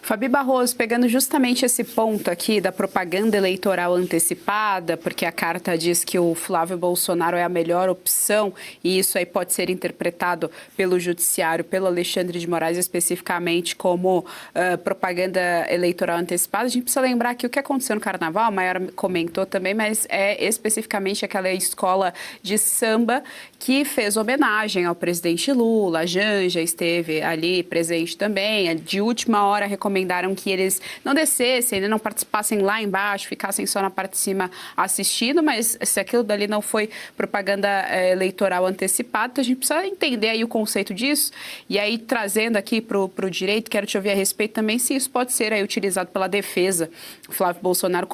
Fabi Barroso, pegando justamente esse ponto aqui da propaganda eleitoral antecipada, porque a carta diz que o Flávio Bolsonaro é a melhor opção e isso aí pode ser interpretado pelo Judiciário, pelo Alexandre de Moraes especificamente como propaganda eleitoral antecipada. A gente precisa lembrar que o que aconteceu no Carnaval, a Maiara comentou também, mas é especificamente aquela escola de samba que fez homenagem ao presidente Lula. A Janja esteve ali presente também. De última hora recomendaram que eles não descessem, não participassem lá embaixo, ficassem só na parte de cima assistindo, mas se aquilo dali não foi propaganda eleitoral antecipada, então a gente precisa entender aí o conceito disso. E aí, trazendo aqui para o direito, quero te ouvir a respeito também se isso pode ser aí utilizado pela defesa, Flávio Bolsonaro,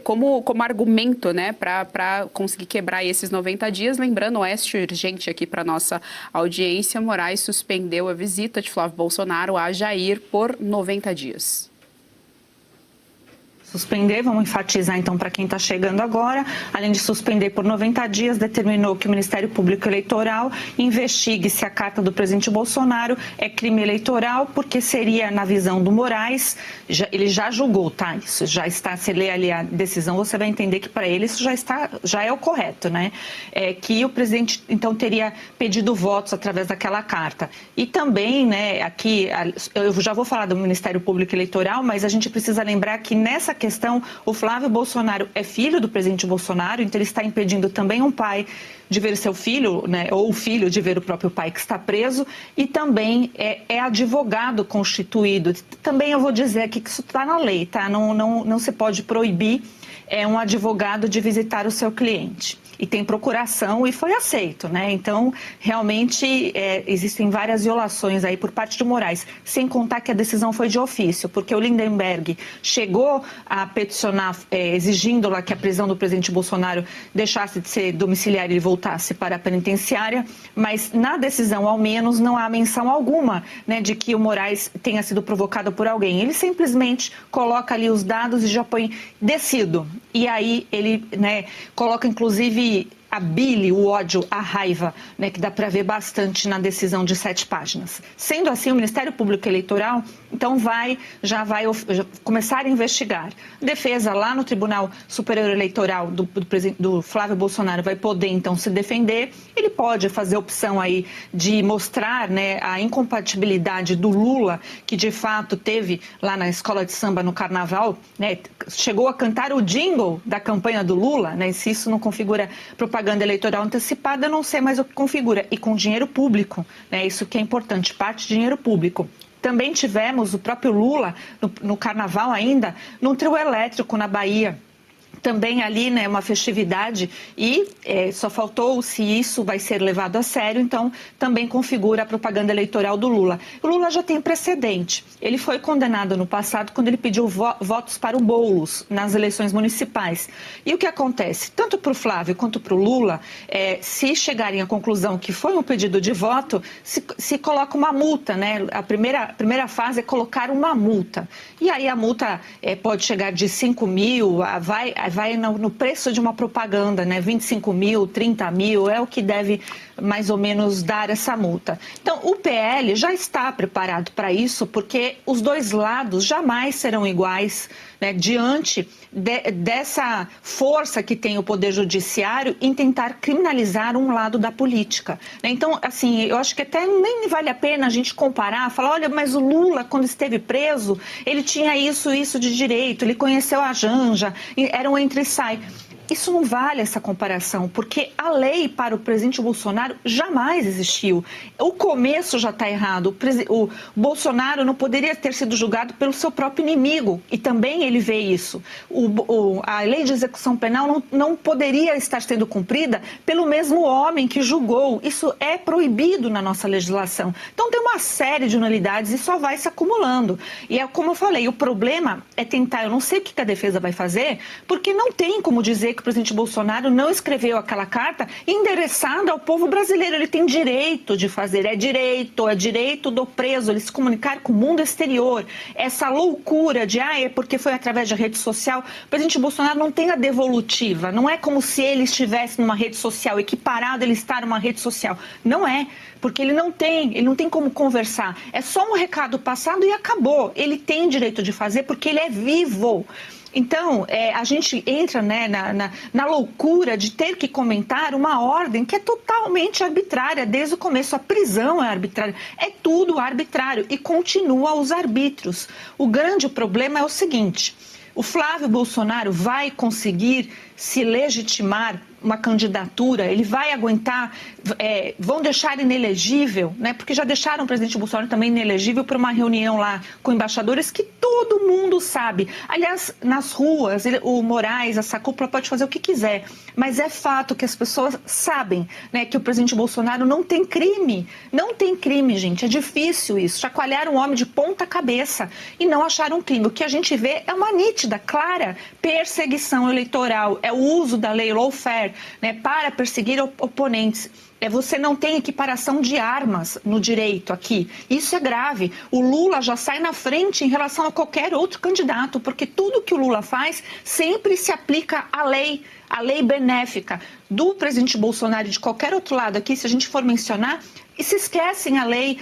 como argumento, né, para conseguir quebrar esses 90 dias. Lembrando, oeste urgente aqui para nossa audiência, Moraes suspendeu a visita de Flávio Bolsonaro a Jair por 90 dias. Suspender, vamos enfatizar então para quem está chegando agora, além de suspender por 90 dias, determinou que o Ministério Público Eleitoral investigue se a carta do presidente Bolsonaro é crime eleitoral, porque seria, na visão do Moraes, ele já julgou, tá? Isso já está, se ler ali a decisão, você vai entender que para ele isso já é o correto, né? Que o presidente então teria pedido votos através daquela carta. E também, né, aqui, eu já vou falar do Ministério Público Eleitoral, mas a gente precisa lembrar que nessa questão, o Flávio Bolsonaro é filho do presidente Bolsonaro, então ele está impedindo também um pai de ver seu filho, né, ou o filho de ver o próprio pai que está preso, e também é advogado constituído. Também eu vou dizer aqui que isso está na lei, tá? Não se pode proibir um advogado de visitar o seu cliente. E tem procuração e foi aceito, né? Então, realmente, existem várias violações aí por parte de Moraes, sem contar que a decisão foi de ofício, porque o Lindenberg chegou a peticionar, exigindo lá que a prisão do presidente Bolsonaro deixasse de ser domiciliar e voltasse para a penitenciária, mas na decisão, ao menos, não há menção alguma, né, de que o Moraes tenha sido provocado por alguém. Ele simplesmente coloca ali os dados e já põe decido. E aí ele, né, coloca, inclusive, a bile, o ódio, a raiva, né, que dá para ver bastante na decisão de 7 páginas. Sendo assim, o Ministério Público Eleitoral, então, já vai começar a investigar. A defesa lá no Tribunal Superior Eleitoral do Flávio Bolsonaro vai poder, então, se defender. Ele pode fazer a opção aí de mostrar, né, a incompatibilidade do Lula, que de fato teve lá na escola de samba no Carnaval, né, chegou a cantar o jingle da campanha do Lula, né, se isso não configura propaganda eleitoral antecipada, eu não sei mais o que configura. E com dinheiro público, né, isso que é importante, parte de dinheiro público. Também tivemos o próprio Lula, no Carnaval ainda, num trio elétrico na Bahia. Também ali, né, uma festividade e só faltou se isso vai ser levado a sério, então também configura a propaganda eleitoral do Lula. O Lula já tem precedente. Ele foi condenado no passado quando ele pediu votos para o Boulos nas eleições municipais. E o que acontece? Tanto para o Flávio quanto para o Lula, se chegarem à conclusão que foi um pedido de voto, se coloca uma multa, né? A primeira fase é colocar uma multa. E aí a multa pode chegar de 5 mil, vai no preço de uma propaganda, né? 25 mil, 30 mil, é o que deve mais ou menos dar essa multa. Então, o PL já está preparado para isso, porque os dois lados jamais serão iguais, né, diante dessa força que tem o Poder Judiciário em tentar criminalizar um lado da política. Então, assim, eu acho que até nem vale a pena a gente comparar, falar, olha, mas o Lula, quando esteve preso, ele tinha isso de direito, ele conheceu a Janja, era um entra e sai. Isso não vale essa comparação, porque a lei para o presidente Bolsonaro jamais existiu. O começo já está errado. O Bolsonaro não poderia ter sido julgado pelo seu próprio inimigo, e também ele vê isso. A lei de execução penal não poderia estar sendo cumprida pelo mesmo homem que julgou. Isso é proibido na nossa legislação. Então tem uma série de nulidades e só vai se acumulando. E é como eu falei, o problema é tentar, eu não sei o que a defesa vai fazer, porque não tem como dizer que o presidente Bolsonaro não escreveu aquela carta endereçada ao povo brasileiro. Ele tem direito de fazer, é direito do preso, ele se comunicar com o mundo exterior. Essa loucura de, é porque foi através de rede social. O presidente Bolsonaro não tem a devolutiva, não é como se ele estivesse numa rede social, equiparado ele estar numa rede social. Não é, porque ele não tem como conversar. É só um recado passado e acabou. Ele tem direito de fazer porque ele é vivo. Então, a gente entra, né, na loucura de ter que comentar uma ordem que é totalmente arbitrária. Desde o começo, a prisão é arbitrária. É tudo arbitrário e continua os arbítrios. O grande problema é o seguinte: o Flávio Bolsonaro vai conseguir se legitimar uma candidatura? Ele vai aguentar? Vão deixar inelegível, né? Porque já deixaram o presidente Bolsonaro também inelegível por uma reunião lá com embaixadores que todo mundo sabe. Aliás, nas ruas, o Moraes, essa cúpula pode fazer o que quiser, mas é fato que as pessoas sabem, né, que o presidente Bolsonaro não tem crime. Não tem crime, gente. É difícil isso. Chacoalharam o homem de ponta cabeça e não acharam crime. O que a gente vê é uma nítida, clara perseguição eleitoral. É o uso da lei lawfare, né, para perseguir oponentes. Você não tem equiparação de armas no direito aqui. Isso é grave. O Lula já sai na frente em relação a qualquer outro candidato, porque tudo que o Lula faz sempre se aplica à lei benéfica. Do presidente Bolsonaro e de qualquer outro lado aqui, se a gente for mencionar, e se esquecem a lei,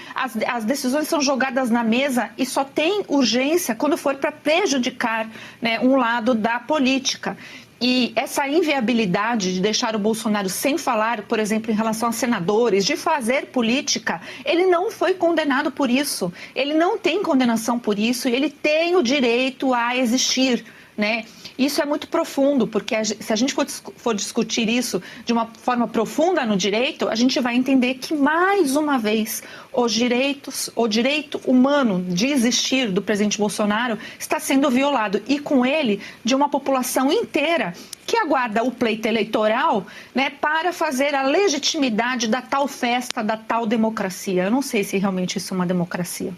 as decisões são jogadas na mesa e só tem urgência quando for para prejudicar, né, um lado da política. E essa inviabilidade de deixar o Bolsonaro sem falar, por exemplo, em relação a senadores, de fazer política, ele não foi condenado por isso. Ele não tem condenação por isso e ele tem o direito a existir, né? Isso é muito profundo, porque se a gente for discutir isso de uma forma profunda no direito, a gente vai entender que, mais uma vez, o direito humano de existir do presidente Bolsonaro está sendo violado, e com ele, de uma população inteira que aguarda o pleito eleitoral, né, para fazer a legitimidade da tal festa, da tal democracia. Eu não sei se realmente isso é uma democracia.